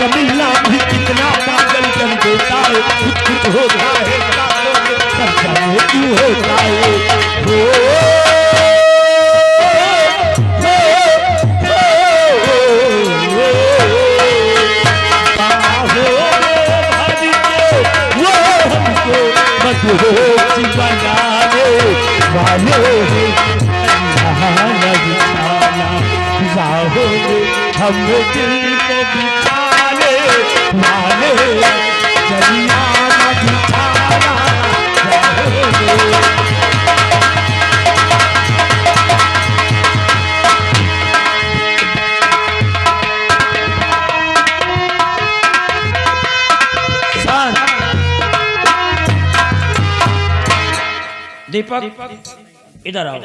कमीना भी कितना पागल कर देता है, कुछ होता है क्यों होता है हम दिल को बिछाने वाले जलिया न बिछाना दीपक इधर आओ।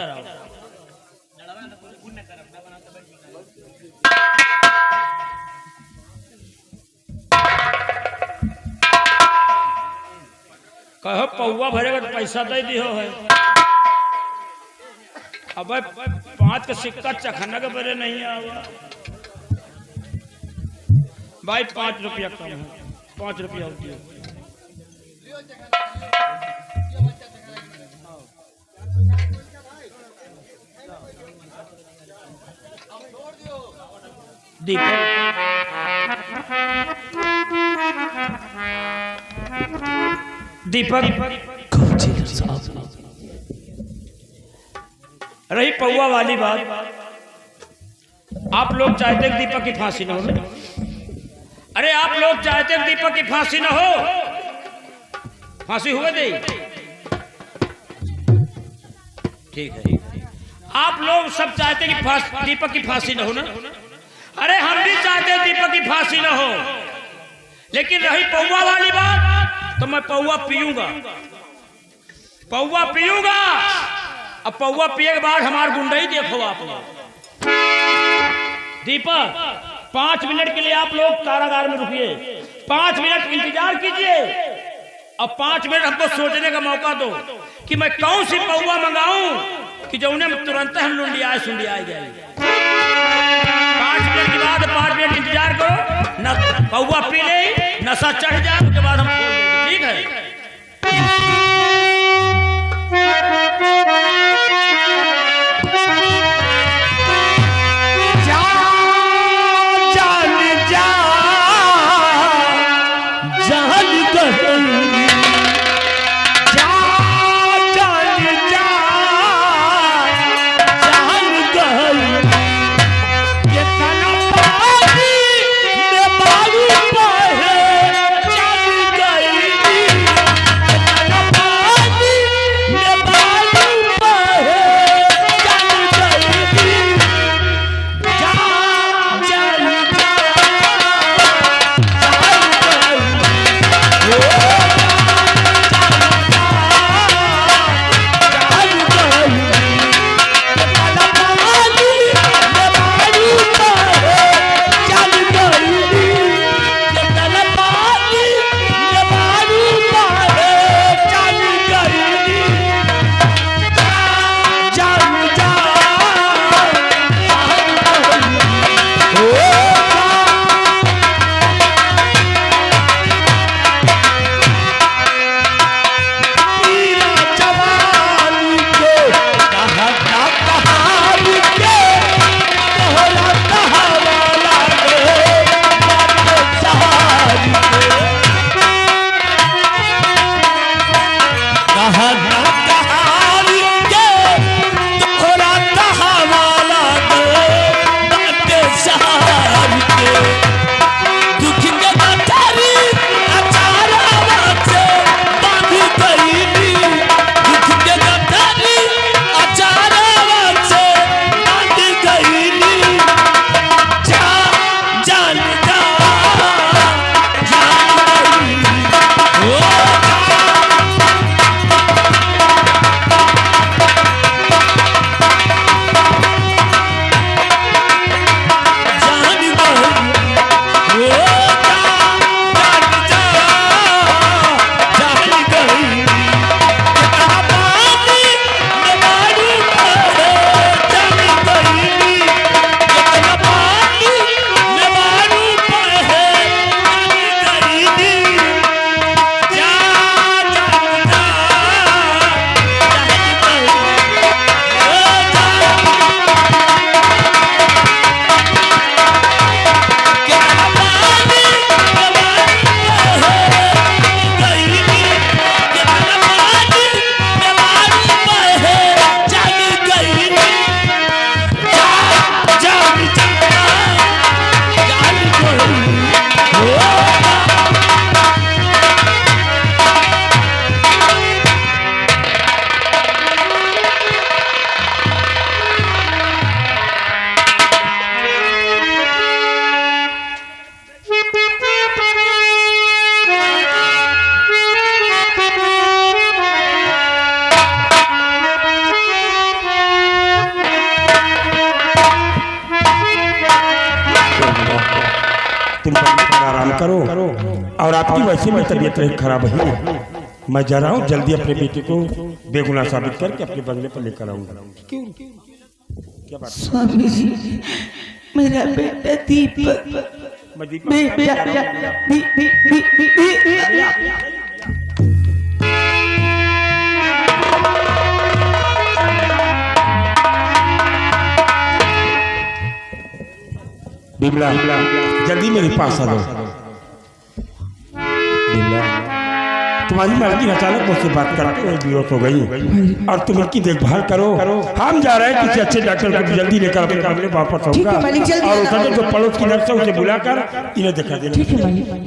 कहो पौवा भरेगा तो पैसा दे दियो है। अब 5 का सिक्का चखना के बरे नहीं आवा भाई, 5 रुपया कम है, 5 रुपया होती है। दीपक रही पौवा वाली बात, आप लोग चाहते कि दीपक की फांसी न हो। अरे आप लोग चाहते कि दीपक की फांसी न हो, फांसी हुए दे, ठीक है। आप लोग सब चाहते कि दीपक की फांसी न हो ना। अरे हम भी चाहते दीपक की फांसी न हो, लेकिन रही पौवा वाली बात तो मैं पौवा पीऊंगा, पौवा पीऊंगा। अब पौवा पिए के बाद हमार गुंडई देखो आप लोग। दीपक 5 मिनट के लिए आप लोग कारागार में रुकिए, 5 मिनट इंतजार कीजिए। अब 5 मिनट हमको सोचने का मौका दो कि मैं कौन सी पौवा मंगाऊं कि जो उन्हें तुरंत हम लुंडियाए सुंडियाए जाए। 5 मिनट के बाद 5 मिनट इंतजार करो, न पौवा पी ले, नशा चढ़ जाए, उसके बाद हम खोल देंगे, ठीक है। आपकी वैसे में तबीयत रही खराब है। मैं जा रहा हूँ, जल्दी अपने बेटे को बेगुनाह साबित करके अपने बंगले पर लेकर आऊंगा। क्यों क्या बात? स्वामी जी, मेरा बेटा दीपक मैं बिमला, जल्दी मेरे पास आ जाओ। बिमला, तुम्हारी मर्जी अचानक मुझसे बात करते हुए विरोध हो गई और तुम इनकी देखभाल करो। हम जा रहे हैं किसी अच्छे डॉक्टर को जल्दी लेकर अपने कमरे वापस आऊंगा और उधर जो पड़ोस की नर्स है उसे बुलाकर इन्हें दिखा देना।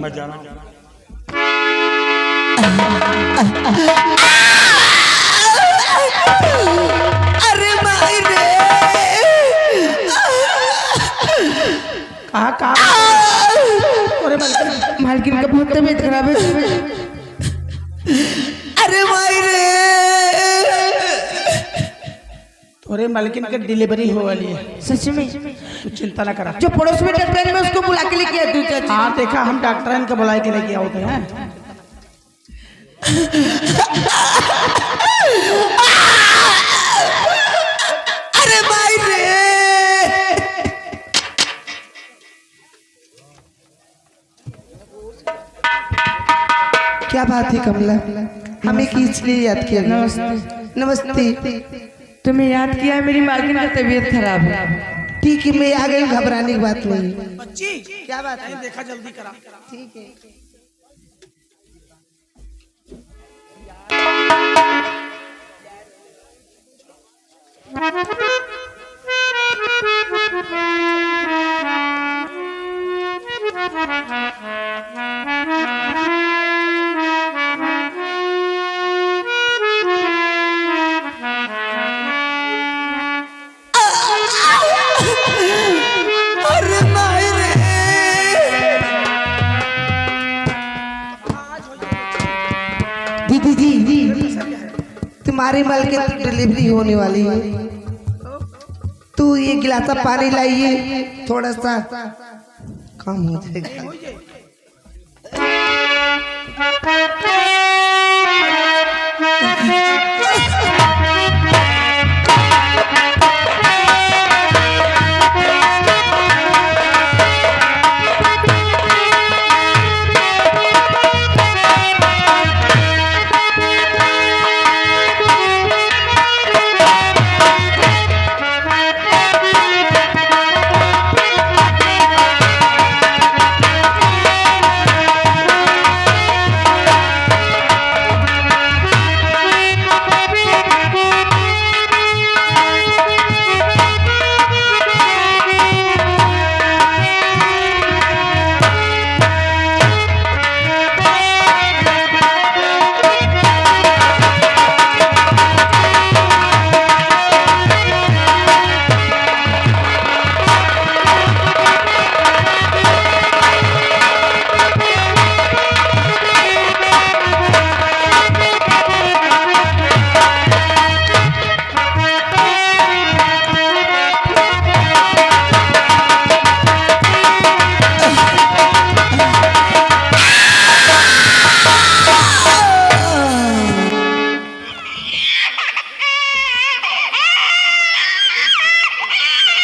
मैं जा रहा हूँ। अरे भाई रे, कहा मालकिन का बहुत तबीयत खराब है। अरे भाई रे, अरे मालकिन का डिलीवरी हो वाली है। सच में? तू चिंता ना करा। जो पड़ोस में डॉक्टर है मैं उसको बुला के लेके आती हूँ। हाँ देखा, हम डॉक्टर को बुला के लेके आते हैं। अरे भाई रे, क्या बात है कमला, हमें किस लिए याद किया? नमस्ते। नमस्ते। तुम्हें याद किया? मेरी मालकिन का तबीयत खराब है। ठीक है, मैं आ गई, घबराने की बात नहीं। बच्ची क्या बात है? देखा, जल्दी करा। ठीक है। अरे भाई रे, दीदी तुम्हारी मालकिन की डिलीवरी होने वाली है, तू ये गिलासा पानी लाइए, थोड़ा सा कम हो जाएगा।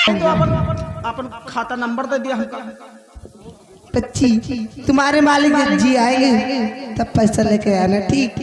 तो अपन खाता नंबर दे दिया हमका। बच्ची, तुम्हारे मालिक जी आएंगे तब पैसा लेके आना, ठीक?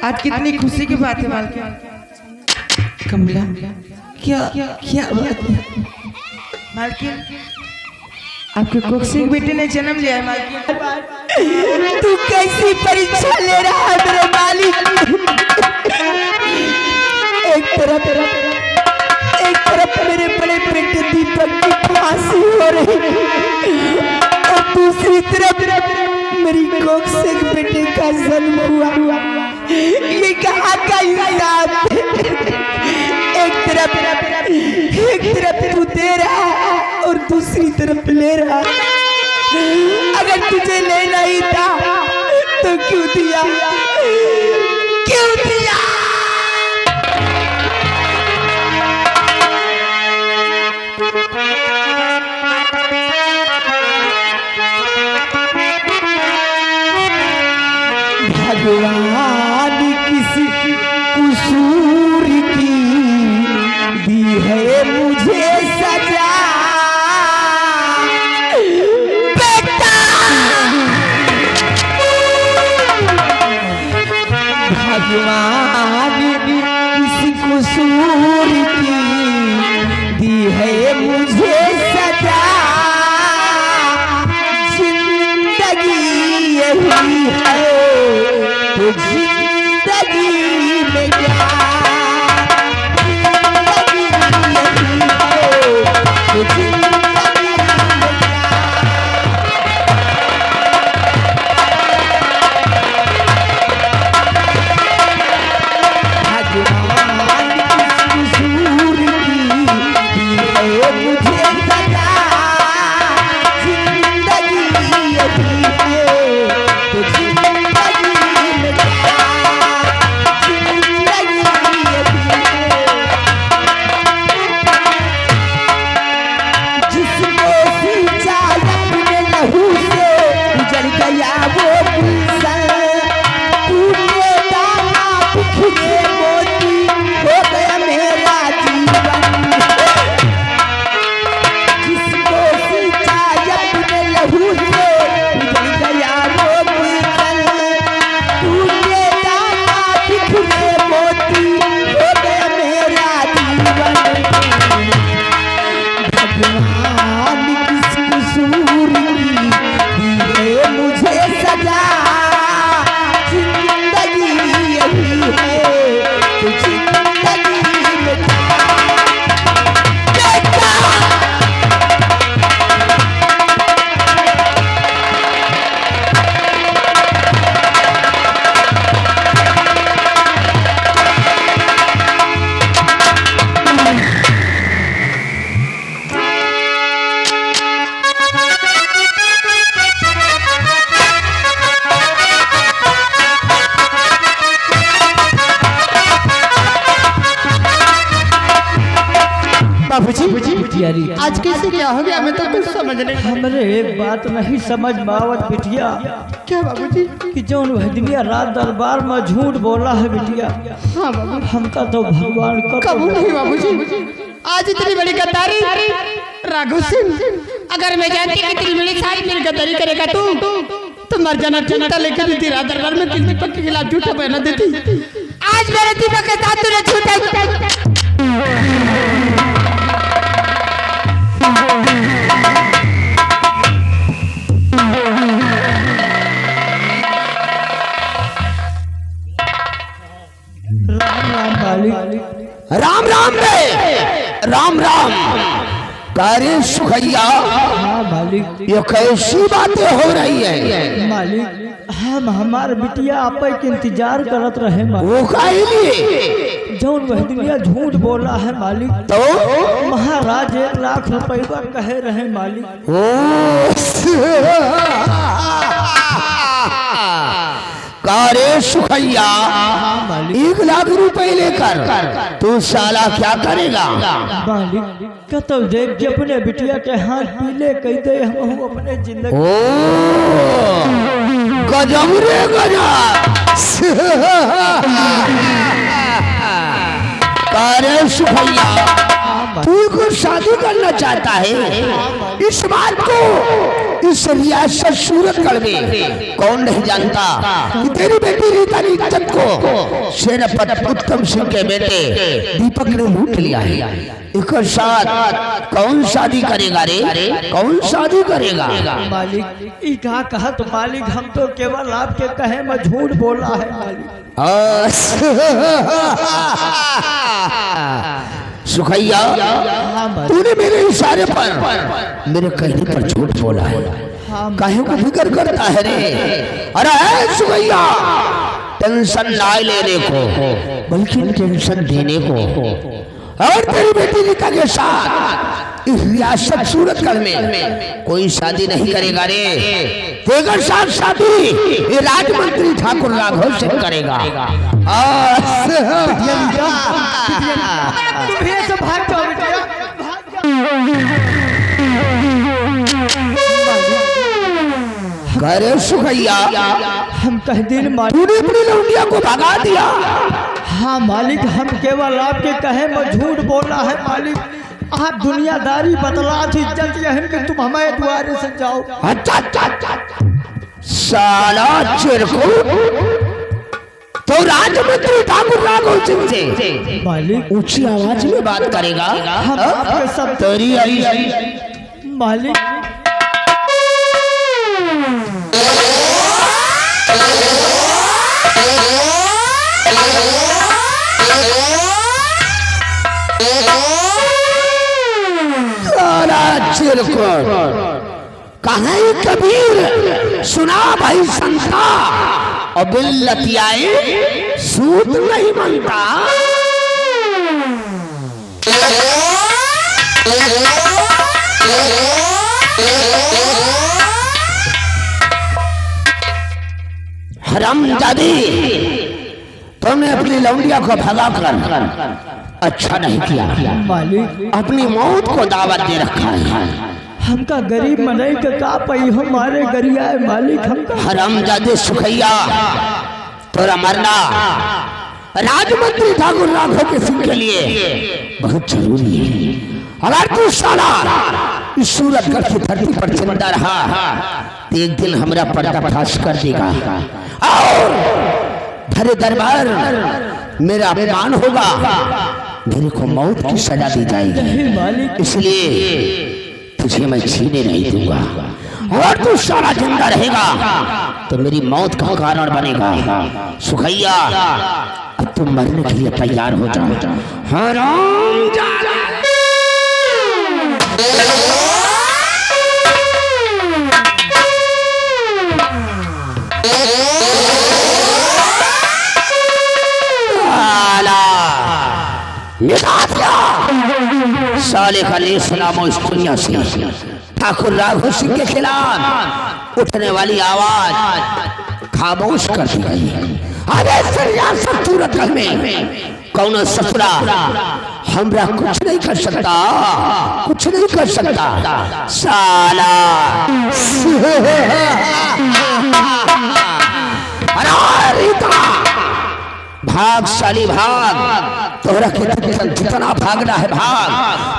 आज कितनी खुशी की बात है मालकिन। कमला, क्या क्या बात है मालकिन? आपके कोक्सी बेटे ने जन्म लिया है मालकिन। तू कैसी परीक्षा ले रहा है मेरे मालिक? एक तरफ मेरे बड़े बेटे दीपक की फांसी हो रही है और दूसरी तरफ मेरी कोक्सी बेटे का जन्म हुआ, ये कहाँ का इंसाफ है? एक तरफ तू दे रहा और दूसरी तरफ ले रहा। अगर तुझे लेना ही था तो क्यों दिया, क्यों दिया? भगवान किसी कसूर की दी है मुझे सजा, बेटा भगवान किसी कसूर की दी है मुझे सजा, जिंदगी यही है तो जिंदगी में क्या, जिंदगी यही है तो जिंदगी में क्या। भगवान किस कसूर की दी है मुझे सजा, जिंदगी यही है तो जिंदगी में क्या, जिंदगी यही है। जिसको सींचा अपने लहू से उजड़ गया वो गुलशन, तूने डाला बिखरे मोती हो गया मेरा जीवन। जिसको सींचा अपने लहू से उजड़ गया वो गुलशन, तूने डाला बिखरे मोती हो गया मेरा जीवन। भगवान किस कसूर की दी है मुझे सजा, जिंदगी यही है तो जिंदगी में क्या, बेटा बाबूजी आज कैसे क्या हो गया, मैं तो कुछ समझ नहीं। हमरे एक बात नहीं समझ मावत बिटिया, क्या बाबूजी? कि जौन भजनिया रात दरबार में झूठ बोला है बिटिया, हाँ बाबू, हमका तो भगवान कबूल नहीं बाबूजी। आज इतनी बड़ी गद्दारी राघव सिंह, अगर मैं जानती कि इतनी बड़ी सारी मेरी गद्दारी करेगा तो मर जाना चलता, लेकिन रात दरबार में किसी दीपक के खिलाफ झूठा बयान देती। आज मेरे दीपक के साथ तूने झूठा राम राम रे, राम राम। कार्य सुखैया, हाँ मालिक, ये कैसी बातें हो रही है? मालिक हम हमार बिटिया आप के इंतजार करत रहे मालिक। वो काहे लिए? जौन भजनिया झूठ बोला है मालिक, तो महाराज 1 लाख रुपया कहे रहे मालिक। ओ कार्य सुखैया, 1 लाख रुपए लेकर तू साला क्या करेगा? मालिक कतो देख के अपने बिटिया के हाथ पीले कह दे, हम अपने जिंदगी। ओ गजब रे गजब। कार्य सुखैया, तू को शादी करना चाहता है? इस बात को इस रियासत सूरतगढ़ में कौन नहीं जानता कि तेरी बेटी रीता की इज्जत को सेनापति उत्तम सिंह के बेटे दीपक ने लूट लिया है। एक साथ कौन शादी करेगा रे? कौन शादी करेगा? मालिक ई कहा तो मालिक, हम तो केवल आपके कहे में झूठ बोला है मालिक। सुखैया, तूने मेरे इशारे पर, मेरे कहने पर झूठ बोला है। काहे को फिक्र करता है रे? अरे सुगैया, टेंशन ना लेने को बल्कि टेंशन देने को। और तेरी बेटी गीता के साथ इस रियासत सूरतगढ़ में कोई शादी नहीं करेगा रे। तेरे साथ शादी ये राजमंत्री ठाकुर राघव से करेगा। तुम ये सब भाग जाओ बेटिया, करे सुखैया, हम कह दिन मालिक। तूने अपनी लौंडिया को भगा दिया। हाँ मालिक, हम केवल आपके कहे में झूठ बोला है मालिक। आप दुनियादारी बतला थी, इज्जत यह कि तुम हमारे द्वारे से जाओ। अच्छा साला चिरकुट, तो राजमंत्री ठाकुर राघव सिंह से मालिक ऊंची आवाज में बात करेगा। हम आपके सब तेरी मालिक। कहा कबीर सुना भाई संता, अब लतियाए सूत नहीं मनता। हरामजादी, तुमने अपनी लौंडिया को भगा कर अच्छा नहीं किया मालिक। अपनी मौत को दावत दे रखा है। हमका गरीब मनई के का पई हमारे गरिया है मालिक। हमका हरामजादे सुखैया, तोरा मरना राजमंत्री ठाकुर राघव के सिंह के लिए बहुत जरूरी है। अगर तू साला इस सूरतगढ़ की धरती पर जिंदा रहा तो एक दिन हमारा पर्दाफाश कर देगा और धरे दरबार मेरा अपमान होगा, मेरे को मौत की सजा दी जाएगी मालिक। इसलिए तुझे मैं जीने नहीं दूंगा। और तू सारा जिंदा रहेगा तो मेरी मौत का कारण बनेगा। सुखैया, अब तुम मरने के लिए तैयार हो जाओ। हरामजादा, साले का ले सलामो इस दुनिया से। ठाकुर राघव सिंह के खिलाफ उठने वाली आवाज खामोश कर दी गई है। अरे रियासत सूरतगढ़ में कौन ससुरा हमरा कुछ नहीं कर सकता, कुछ नहीं कर सकता। साला भाग साली भाग, तोरा के जितना भागना है भाग।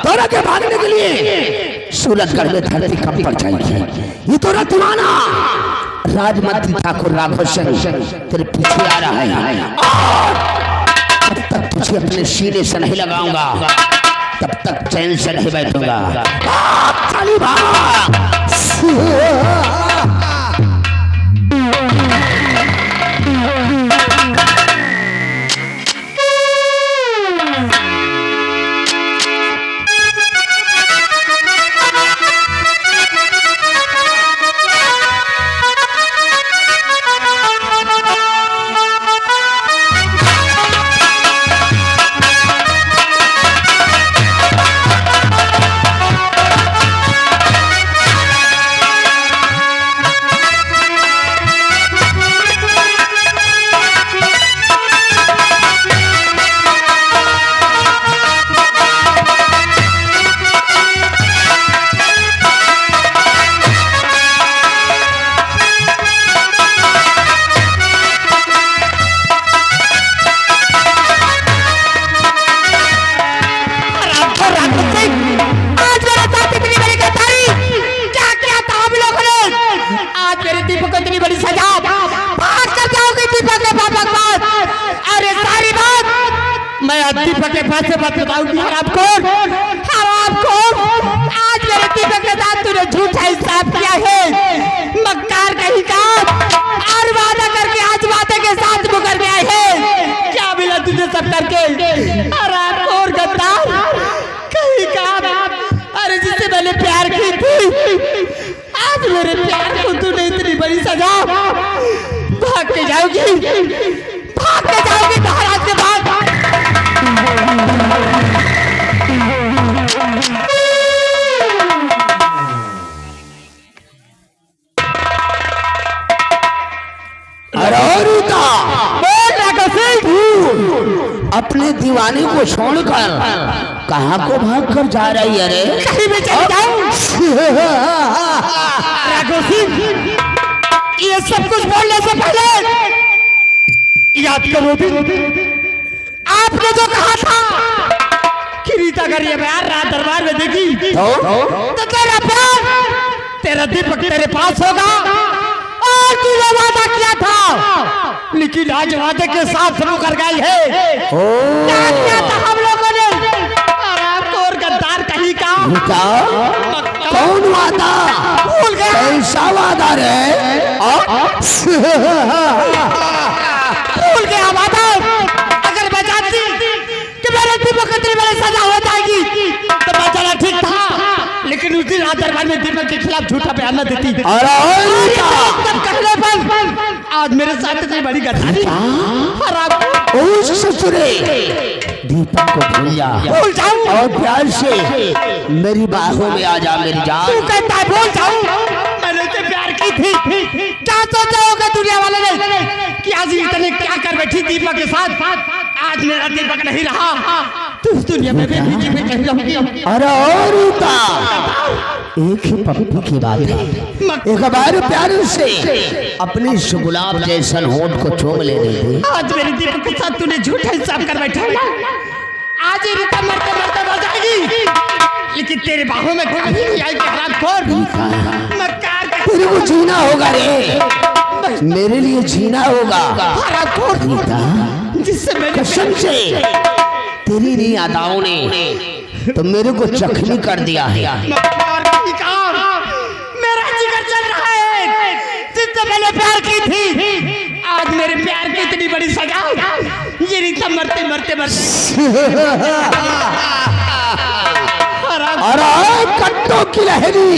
तोरा के भागने के लिए सूरतगढ़ में धरती कब पर जाएगी। ये तोरा दीवाना राजमंत्री ठाकुर राघव सिंह तेरे पीछे आ रहा है। तब तक तुझे अपने सीने से नहीं लगाऊंगा, तब तक चैन से नहीं बैठूंगा। साली भाग। दीपक के पास से बात बताऊंगी आपको। आज मेरे दीपक के साथ तूने झूठा हिसाब किया है, मक्कार कहीं का, और वादा करके आज वादे के साथ मुकर गया है। क्या मिला तुझे सब करके? और गद्दार कहीं का। अरे जिससे मैंने प्यार की थी आज मेरे प्यार को तूने इतनी बड़ी सजा, भाग के जाओगी महाराज के बाद। अपने दीवाने को छोड़कर कहाँ को भाग कर जा रही है रे? कहीं भी चले जाओ। राघव सिंह, ये सब कुछ बोलने से पहले याद करो भी आपने जो कहा था कि रीता अगर ये बयान रात दरबार में देखी तो तेरा प्यार, तेरा दीपक तेरे पास होगा और तूने वादा किया था, लेकिन आज वादे के साथ शुरू कर गई है। क्या किया था हम लोगों ने? और गद्दार कहीं का कौन वादा? भूल गया? कैसा वादा रे? भूल गया वादा? अगर मैं जानती कि मेरे दीपक इतनी बड़ी सजा हो जाएगी तो मैं चला ठीक था, लेकिन उस दिन दरबार में दीपक के खिलाफ झूठा बयान न देती। आज मेरे साथ इतनी बड़ी गद्दारी। ससुरे, दीपक को भूल जा और प्यार से मेरी बाहों में आ जा मेरी जान। तू कहता है भूल जाऊं? मैंने तो प्यार की थी। क्या सोचा होगा दुनिया वाले ने कि आज इतने क्या कर बैठी दीपक के साथ? आज मेरा दीपक नहीं रहा तो इस दुनिया में भी कहीं रहूंगी। अरे और एक ही पप्पू की बात है, एक बार प्यार से अपनी गुलाब जैसन होठ को चूम ले रही थी। आज मेरे दीपक के साथ तूने झूठा हिसाब कर बैठा है। आज ही रीता मरते मरते मर जाएगी, लेकिन तेरे बाहों में कभी नहीं आएगी हरामखोर। तेरे को जीना होगा रे, मेरे लिए जीना होगा हरामखोर। जिससे मैंने कसम से तेरी नी अदाओं ने तो मेरे को जख्मी कर दिया है। मेरा जिगर चल रहा है जिससे मैंने प्यार की थी। आज मेरे प्यार की इतनी बड़ी सजा, ये रीता मरते मरते अरे कट्टों की लहरी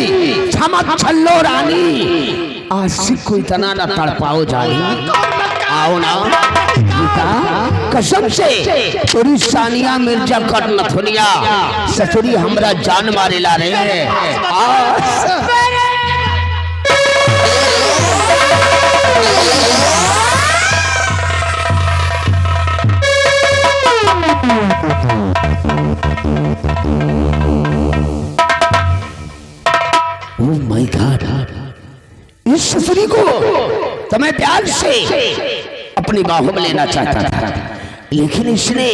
चमक छल्लो रानी, आशिक को इतना न तड़पाओ जानी। आओ ना रीता, कसम से तोरी सानिया मिर्जा कट नथुनिया ससुरी हमरा जान मारे ला रहे हैं। ओह माय गॉड, इस ससुरी को तो मैं प्यार से अपनी बाहों में लेना चाहता था, लेकिन इसने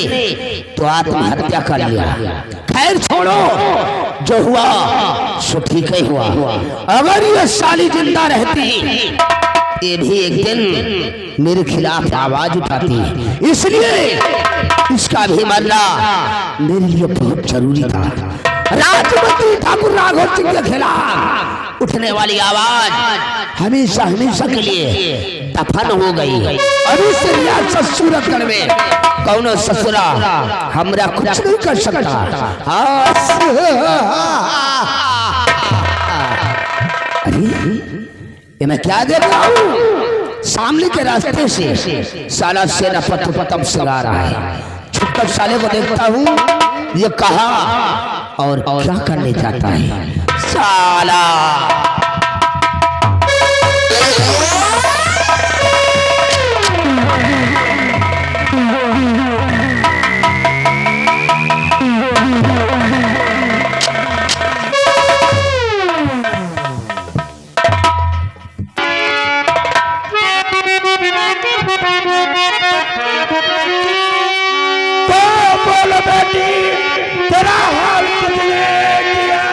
तो आत्महत्या कर लिया। खैर छोड़ो, जो हुआ सो ठीक ही हुआ। अगर ये साली जिंदा रहती ये भी एक दिन मेरे खिलाफ आवाज उठाती, इसलिए इसका भी मरना मेरे लिए बहुत जरूरी था। राजमंत्री ठाकुर राघव सिंह के खिलाफ उठने वाली आवाज हमेशा हमेशा के लिए दफन हो गई। और इस रियासत सूरतगढ़ में कौनो ससुरा हमरा कुछ नहीं कर सकता। अरे ये मैं क्या देख रहा हूँ? सामने के रास्ते से साला सेनापति पतम सगा रहा है। छुपकर साले को देखता हूँ, ये कहा और क्या करने जाता है साला। तेरा हाल किसने किया?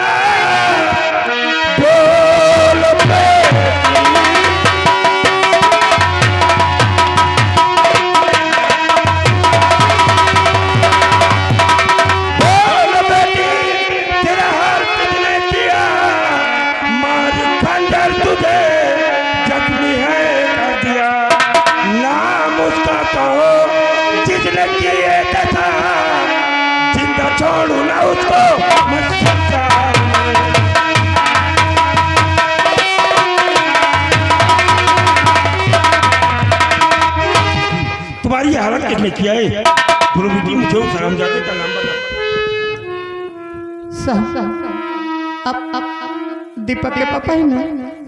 किया है। बोलो बेटी मुझे उस हरामजादे का नाम बता। आप दीपक के पापा है ना?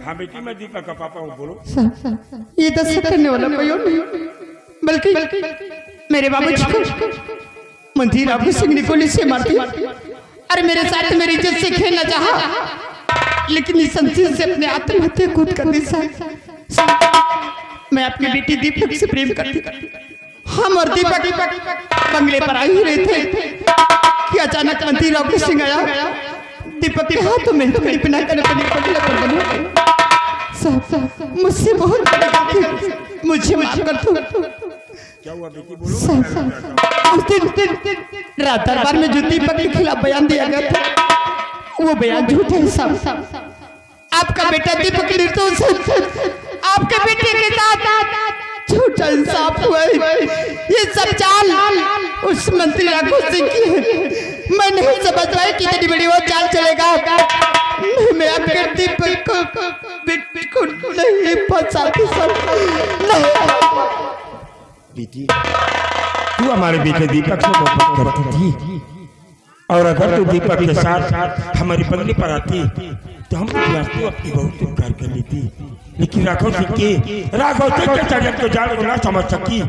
हाँ बेटी मैं दीपक का पापा हूँ। बोलो। ये दस करने वाला कोई और नहीं, बल्कि मेरे बाबूजी को मंत्री राघव सिंह ने गोली से मार दिया। अरे मेरे साथ मेरी इज्जत से खेलना चाहा, लेकिन इस संशय से अपने आत्महत्या खुद कर दी। मैं अपनी बेटी दीपक से प्रेम करती, हम और दीपक बंगले पर आए रहे थे कि अचानक मंत्री राघव सिंह आया। दीपक के हाथों में तो बिना मुझसे बहुत मुझे माफ कर दो। क्या हुआ बेटी? बोलो। उस दिन रात दरबार में जो दीपक के खिलाफ बयान दिया गया था, वो बयान झूठा है साहब। आपका बेटा दीपक निर्दोष है, आपके बेटे के साथ झूठा इंसाफ हुआ है। ये सब चाल उस मंत्री राघव सिंह की है। मैं नहीं समझ पाई कि इतनी बड़ी वो चाल चलेगा। मैं आपके दीपक को नहीं फंसाती सर। बेटी तू हमारे बेटे दीपक से मोहब्बत करती थी, और अगर तू दीपक के साथ हमारी बंगले पर आती तो हम तू अपनी बहुत स्वीकार कर लेती। लेकिन राघव सिंह के षड्यंत्र को जान को ना समझ सकी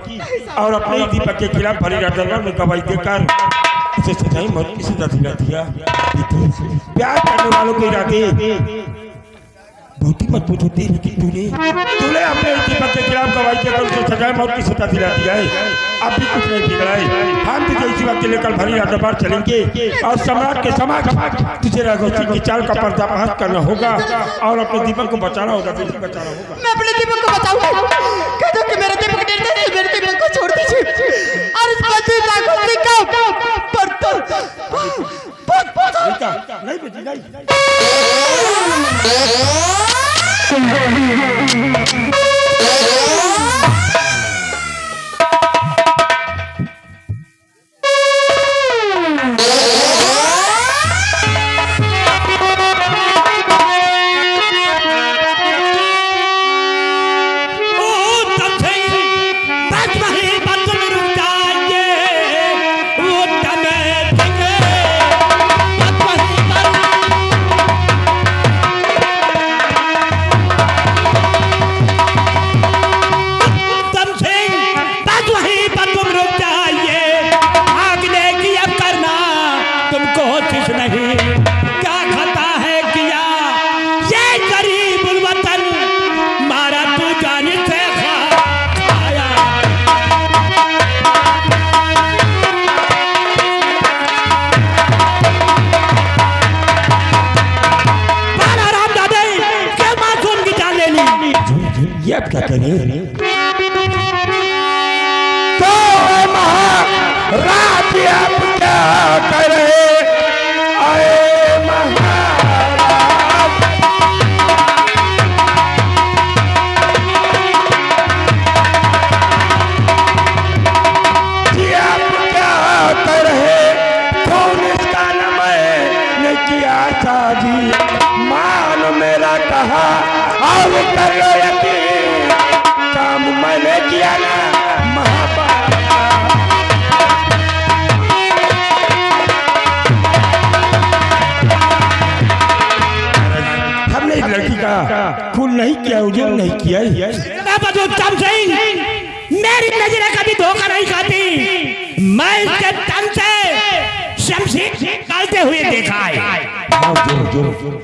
और अपने दीपक के खिलाफ भरी दरबार में गवाही देकर उसे सजाई मौत की सजा दिला दिया। प्यार करने वालों के इरादे बहुत ही मजबूत होती है, लेकिन तूने अपने दीपक के खिलाफ गवाही देकर उसे सजाए मौत की सजा दिला दिया है। अब भी कुछ नहीं बिगड़ा है। हम तुझे इसी वक्त लेकर भरी दरबार चलेंगे और सम्राट के समक्ष तुझे राघव सिंह की चाल का पर्दाफाश करना होगा और अपने दीपक को बचाना होगा। बचाना होगा। मैं अपने दीपक को बचाऊंगा। कह दो कि मेरा दीपक निर्दोष है, मेरे दीपक को छोड़ दीजिए और इस मंत्री राघव सिंह का नहीं बेटी नहीं। क्या करें तो महाराज अब क्या करे आए महाराज। जी अब क्या करे कौन इसका नाम ने किया शादी मान मेरा कहा और कर लो यकीन काम मैंने किया ना हमने इस लड़की का खून नहीं किया, उजूर नहीं किया। उत्तम सिंह मेरी नजरें कभी धोखा नहीं खाती। मैं इसके तन से शमशीर निकालते हुए देखा है।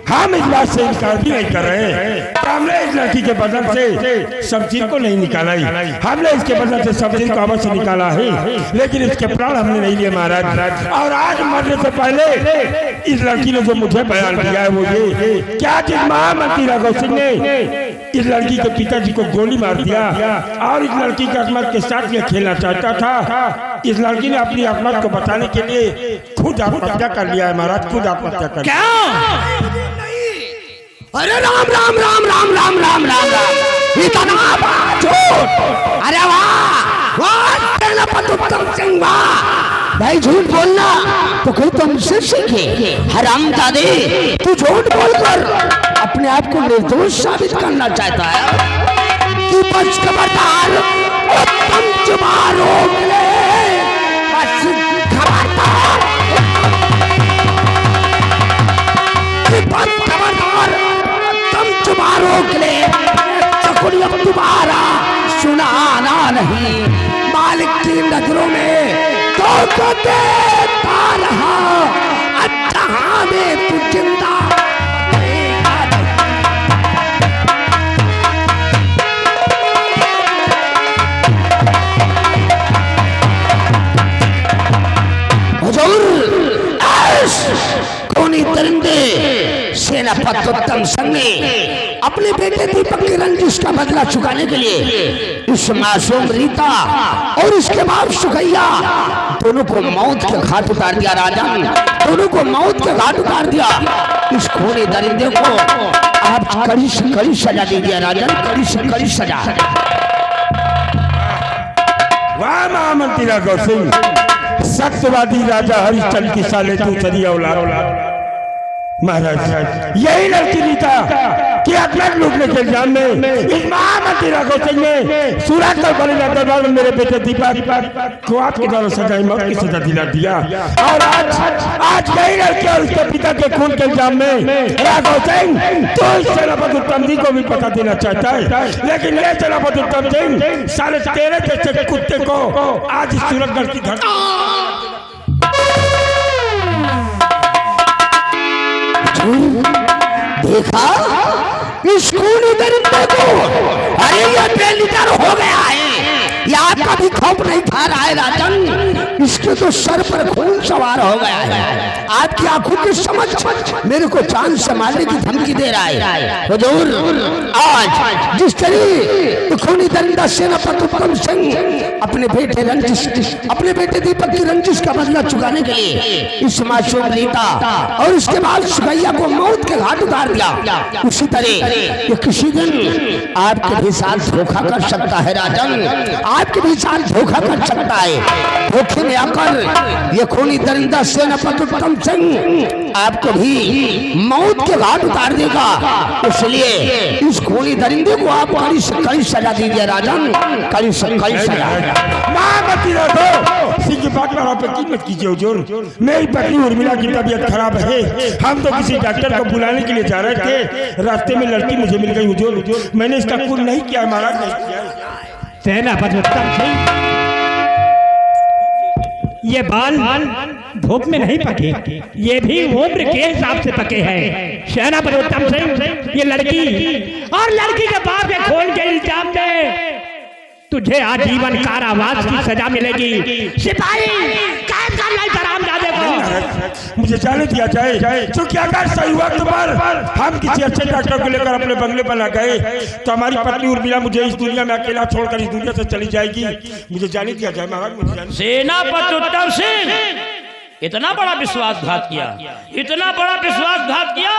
हम इस बात से इनकार भी नहीं कर रहे। हमने इस लड़की के बदन से शमशीर को नहीं निकाला ही, हमने इसके बदन से शमशीर को अवश्य निकाला है, लेकिन इसके प्राण हमने नहीं लिए महाराज। और आज मरने से पहले इस लड़की ने जो मुझे बयान दिया है वो ये क्या जिस महामंत्री राघव सिंह ने इस लड़की के पिताजी को गोली मार दिया और इस लड़की की अकमत के साथ ये खेलना चाहता था। इस लड़की ने अपनी अकमत को बचाने के लिए खुद आत्महत्या कर लिया है महाराज, खुद आत्महत्या कर लिया। अरे राम राम राम राम राम राम राम राम इतना झूठ। अरे वाह वाह उत्तम सिंह वाह। भाई झूठ बोलना तो कोई तुमसे सीखे। हरामजादे तू झूठ बोलकर अपने आप को निर्दोष साबित करना चाहता है कि पक्ष खबरदार उत्तम जुबान रोक ले। खबरदार, तुम तुम्हारों के लिए चकुरी अब तुम्हारा सुनाना नहीं। मालिक की नजरों में तो देता रहा, अच्छा में तू जिंदा कोनी दरिंदे सेनापति उत्तम सिंह ने अपने बेटे दीपक की रंजिश का बदला चुकाने के लिए इस मासूम रीता और इसके बाप सुखैया दोनों को मौत के घाट उतार दिया। राजन, दोनों को मौत के घाट उतार दिया। इस खूनी दरिंदे को आप कड़ी से कड़ी सजा दीजिए राजन, कड़ी से कड़ी सजा। वाह महामंत्री राघव सिंह, सत्यवादी राजा हरिश्चंद्र की साले तू चली औलाद। महाराज, यही लड़की रीता कि अकबर लूटने के इल्जाम में इस महामंत्री राघव सिंह ने सूरत और बलिया दरबार में मेरे बेटे दीपक को आपके द्वारा सजाई मौत की सजा दिला दिया। और आज यही लड़की और उसके पिता के खून के इल्जाम में राघव सिंह तो इस सेनापति उत्तम जी को भी पता देना चाहता है, लेकिन ये सेनापति उत्तम सिंह साले तेरे जैसे कुत्ते को आज इस सूरतगढ़ की धरती देखा इस खूनी दरिंदे को। अरे ये बेलिटर हो गया है, ये आपका भी खौफ नहीं खा रहा है राजन। इसके तो सर पर खून सवार हो गया है। आपकी आंखों की समझ मेरे को चांद से मारने की धमकी दे रहा है। हुजूर, आज जिस तरह खूनी दरिंदा सेनापति उत्तम सिंह अपने बेटे दीपक की रंजिश का बदला चुकाने के लिए इस मासूम रीता और उसके बाद सुखैया को मौत के घाट उतार दिया, उसी तरह ये किसी दिन आपके भी साथ धोखा कर सकता है राजन, आपके भी साथ धोखा कर सकता है। धोखे में आकर ये खूनी दरिंदा सेनापति उत्तम सिंह आपको भी मौत के घाट उतार देगा। इसलिए इस खूनी दरिंदे को आप कड़ी से कड़ी सजा दीजिए राजन, कड़ी से कड़ी सजा। महामंत्री राघव सिंह की बात पर आप यकीन मत कीजिए हुजूर, मेरी पत्नी उर्मिला की तबीयत खराब है। हम तो किसी डॉक्टर को बुलाने के लिए जा रहे थे, रास्ते में लड़की मुझे मिल गई हुजूर। मैंने इसका खून नहीं किया महाराज, नहीं किया। सेनापति उत्तम सिंह, ये बाल धूप में नहीं पके, ये भी उम्र के हिसाब से पके हैं। सेनापति उत्तम सिंह, ये लड़की और लड़की के बाप के खून के इल्जाम में तुझे आजीवन कारावास की सजा मिलेगी। सिपाही कैद कर लाई हरामजादे को। मुझे जाने दिया जाए, क्योंकि अगर सही वक्त पर हम किसी अच्छे डॉक्टर को लेकर अपने बंगले पर आ गए तो हमारी पत्नी उर्मिला मुझे इस दुनिया में अकेला छोड़कर इस दुनिया से चली जाएगी। मुझे जाने दिया जाए महाराज, मुझे जाने। सेनापति उत्तम सिंह, इतना बड़ा विश्वासघात किया, इतना बड़ा विश्वासघात किया,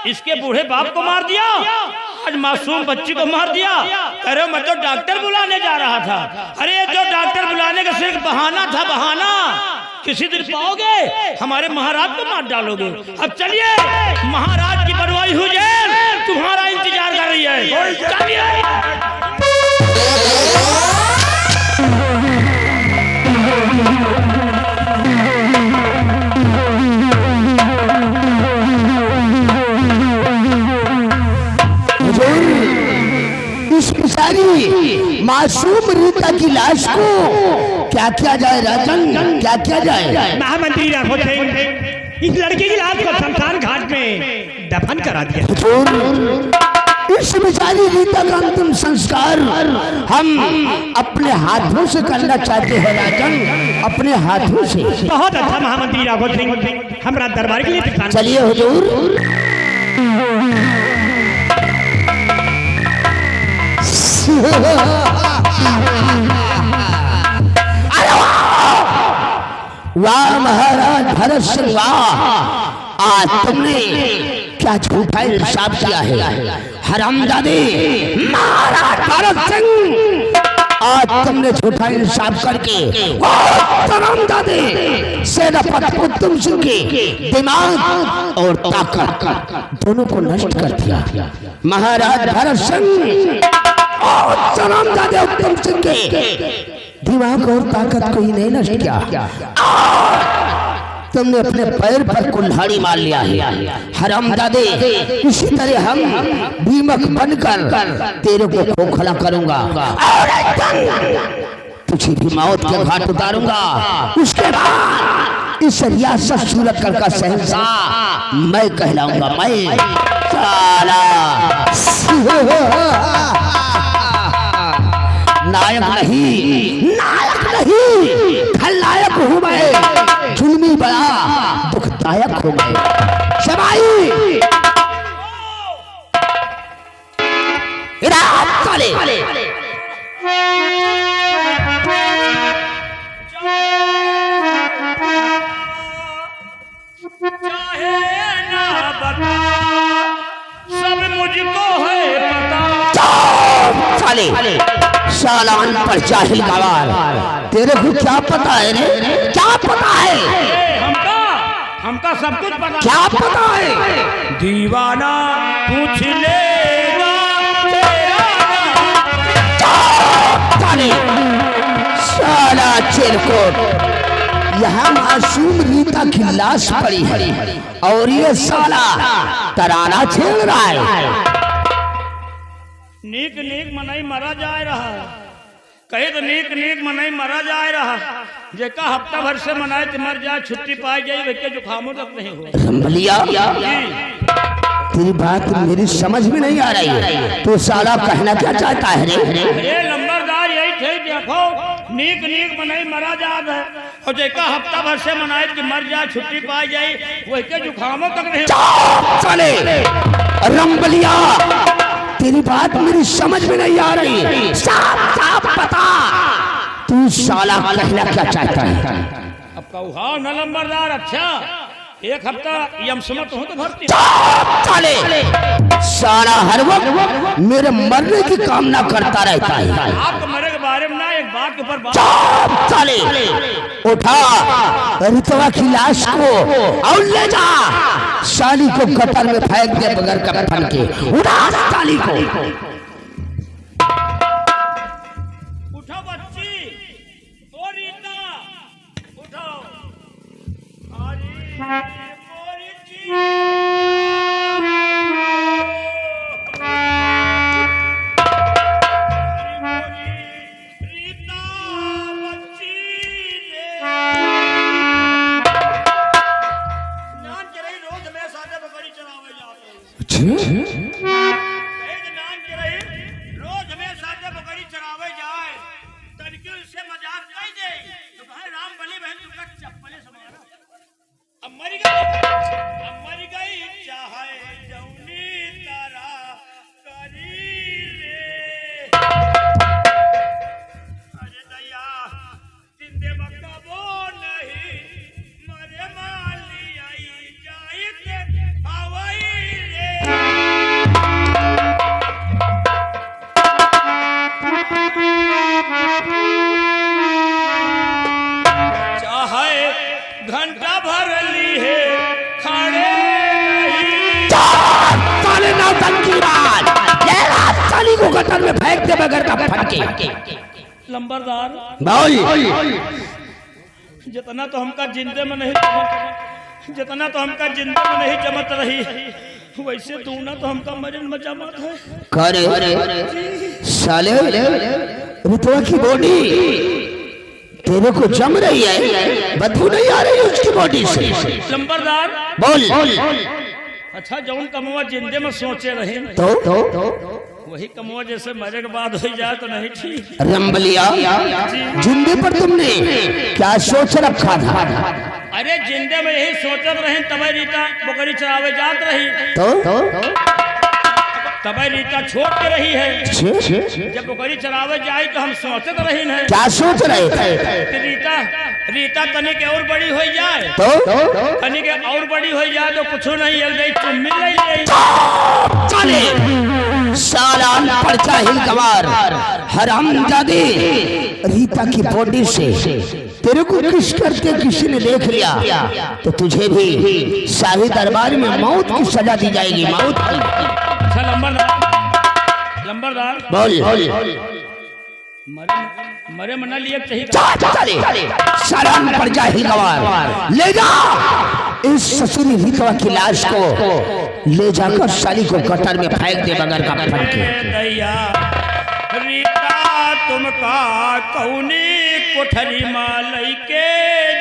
इसके बूढ़े बाप को मार दिया, आज मासूम बच्ची को मार दिया। अरे मैं तो डॉक्टर बुलाने जा रहा था। अरे ये जो डॉक्टर बुलाने का सिर्फ बहाना था, बहाना। किसी दिन पाओगे हमारे महाराज को मार डालोगे। अब चलिए, महाराज की बनवाई हुई जेल तुम्हारा इंतजार कर रही है। चलिए। इस बेचारी मासूम रीता की लाश को क्या किया जाए राजन, क्या किया जाए? महामंत्री राघव सिंह, इस लड़की की लाश को शमशान घाट में दफन करा दिया। इस बेचारी रीता का अंतिम संस्कार हम अपने हाथों से करना चाहते हैं राजन, अपने हाथों से। बहुत अच्छा महामंत्री राघव सिंह, हमारा दरबार के लिए चलिए हुजूर। वाह महाराज भरत सिंह, वाह, आज तुमने क्या झूठा इंसाफ किया है हरामजादे। महाराज भरत सिंह, आज तुमने झूठा इंसाफ करके हरामजादे सेनापति उत्तम सिंह के दिमाग और ताकत दोनों को नष्ट कर दिया। महाराज भरत सिंह और हरामजादे उत्तम सिंह के दिमाग और ताकत को ही नहीं नष्ट किया। तुमने अपने पैर पर कुल्हाड़ी मार लिया है हरामजादे। इसी तरह हम दीमक बनकर तेरे को खोखला करूंगा और तुझे भी मौत के घाट उतारूंगा। उसके बाद इस रियासत सूरतगढ़ का शहंशाह मैं कहलाऊंगा। मैं साला नायक नहीं, नायक नहीं, खलनायक हूँ मैं। जुल्मी बड़ा दुखदायक हो गए। शबाई रात चले चाहे ना बता, सब मुझको है पता। साले सालान पर जाहिल गवार, तेरे को क्या पता है रे? क्या पता है? हमका सब कुछ पता। क्या पता है? दीवाना पूछ लेगा तेरा साले साला चिरकुट, यहाँ मासूम रीता की लाश पड़ी है और ये साला तराना छेड़ रहा है। नीक नीक मनई मरा जाए रहा, कहे तो नीक नीक मनई मरा जाए रहा। जेका हफ्ता भर से मनाए तो मर जाए, छुट्टी पाई जाए, वे जुकामों तक नहीं हो। रंभलिया, तेरी बात मेरी समझ में नहीं आ रही है। तो साला कहना क्या चाहता है रे? ये नंबरदार यही थे, देखो नीक नीक मनई मरा जात है और जेका हफ्ता भर से मनाए कि मर जाए, छुट्टी पाई जाए, वे जुकामों तक नहीं हो। चले रंभलिया, तेरी बात मेरी समझ में नहीं आ रही। साफ साफ बता तू साला कहना क्या चाहता है? अब कहूँ न नंबरदार, अच्छा एक हफ्ता यमसमत हो तो भर्ती। चले साला हर वक्त मेरे मरने की कामना करता रहता है। आपको मरे के बारे में ना, एक बात के ऊपर बात। चले उठा रितवा की लाश को और ले जा, साली को गटर में फेंक दे बगैर कफन के। उठा साली को। उठो बच्ची, ओ रीता उठो। मोरी जी रीता बच्ची रे, नान चरई रोज में साथे बकरी चरावे जाते। नान चरई रोज में साथे बकरी चरावे जाए, तनिके से मजाक कर दे तो भाई राम बली बहन तुमका चप्पले समारा। अब मर गई चाहे जौनी तारा करी रे। अरे दया जिंदे बकबो नहीं, मरे माली आई जाई के हवाई रे। चाहे घंटा भर ली है खड़े नहीं। साले नौटंकी बात, ये रात साली को गटर में फेंक दे बगैर कफन के। लंबरदार बोल। जितना तो हमका जिंदे में नहीं जमत, जितना तो हमका जिंदे में नहीं जमत रही, वैसे दूना तो हमका मरन में जमत है। करे साले रितवा की बॉडी तेरे को जम रही है, बदबू नहीं आ रही उसकी बॉडी से। लंबरदार बोल। अच्छा जौन कमवा जिंदे में सोचे रहे तो वही कमवा जैसे मरे के बाद हो जाए तो नहीं ठीक। रंभलिया, जिंदे पर तुमने क्या सोच रखा था? अरे जिंदे में यही सोचत रहे, तबे रीता बकरी चरावे जात रही, तो तबे रीता छोड़ के रही है। जब बकरी चरावे जाए तो हम सोचत रही है। क्या सोच रहे थे? रीता तनिक और बड़ी हो जाए, तो तनिक और बड़ी हो जाए तो कुछ नहीं एक गई चुम्मी ले ले। चले साला पर जाहिल गवार, हरामजादे, रीता की बॉडी से तेरे को किस करके किसी ने देख लिया तो तुझे भी शाही दरबार में मौत की सजा दी जाएगी। मौत की। अच्छा लंबरदार बोल। मरे मना लिए चाहिए चले शरण पड़ जाए ही गवार ले जा इस ससुरी रिकवा की लाश को ले जाकर साली को गटर में फेंक दे बगैर का फट के दैया रीता तुमका कौनी कोठरी मालई के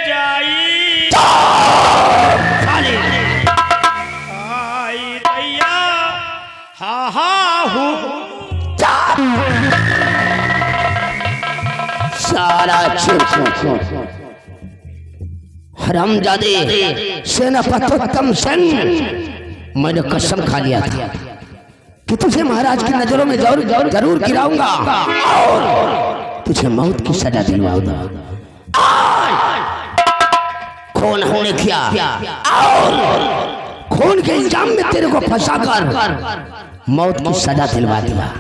जाई साली आई दैया हा हा हु सारा हरामजादे सेनापतित्तम सेन मैंने कसम खा लिया था कि तुझे महाराज की नजरों में जरूर गिराऊंगा और तुझे मौत की सजा दिलवाऊंगा। खून होने किया और खून के इल्जाम में तेरे को फंसाकर मौत की सजा दिलवा दिया,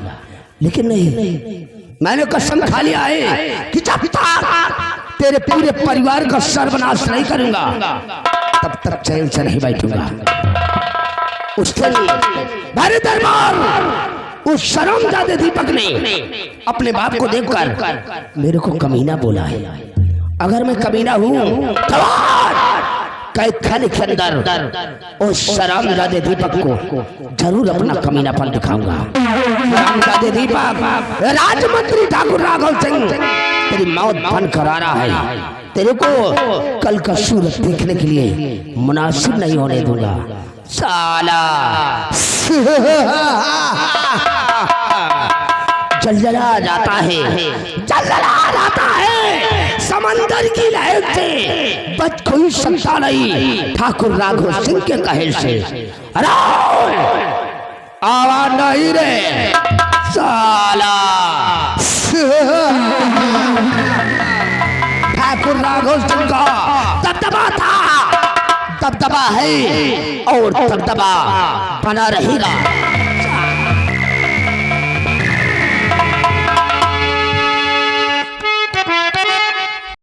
लेकिन नहीं, मैंने कसम खा लिया है कि जब तक तेरे पूरे परिवार का सर्वनाश नहीं करूंगा तब तक चैन से नहीं बैठूंगा। उस दिन मेरे दरबार उस शर्मजादे दीपक ने अपने बाप को देखकर मेरे को कमीना बोला है। अगर मैं कमीना हूँ तो कैद खाने के अंदर उस शर्मजादे दीपक को जरूर अपना कमीनापन दिखाऊंगा। शर्मजादे दीपक, राजमंत्री ठाकुर राघव सिंह तेरी मौत बन कर आ रहा है, तेरे को कल का सूरज देखने के लिए मुनासिब नहीं होने दूंगा साला। जलजला जाता है, जलजला जाता है समंदर की लहर से बच कोई सकता नहीं ठाकुर राघव सिंह के कहल से। आवाज नहीं रे साला। ठाकुर राघव सिंह का दबदबा था, दबदबा है और दबदबा बना रहेगा।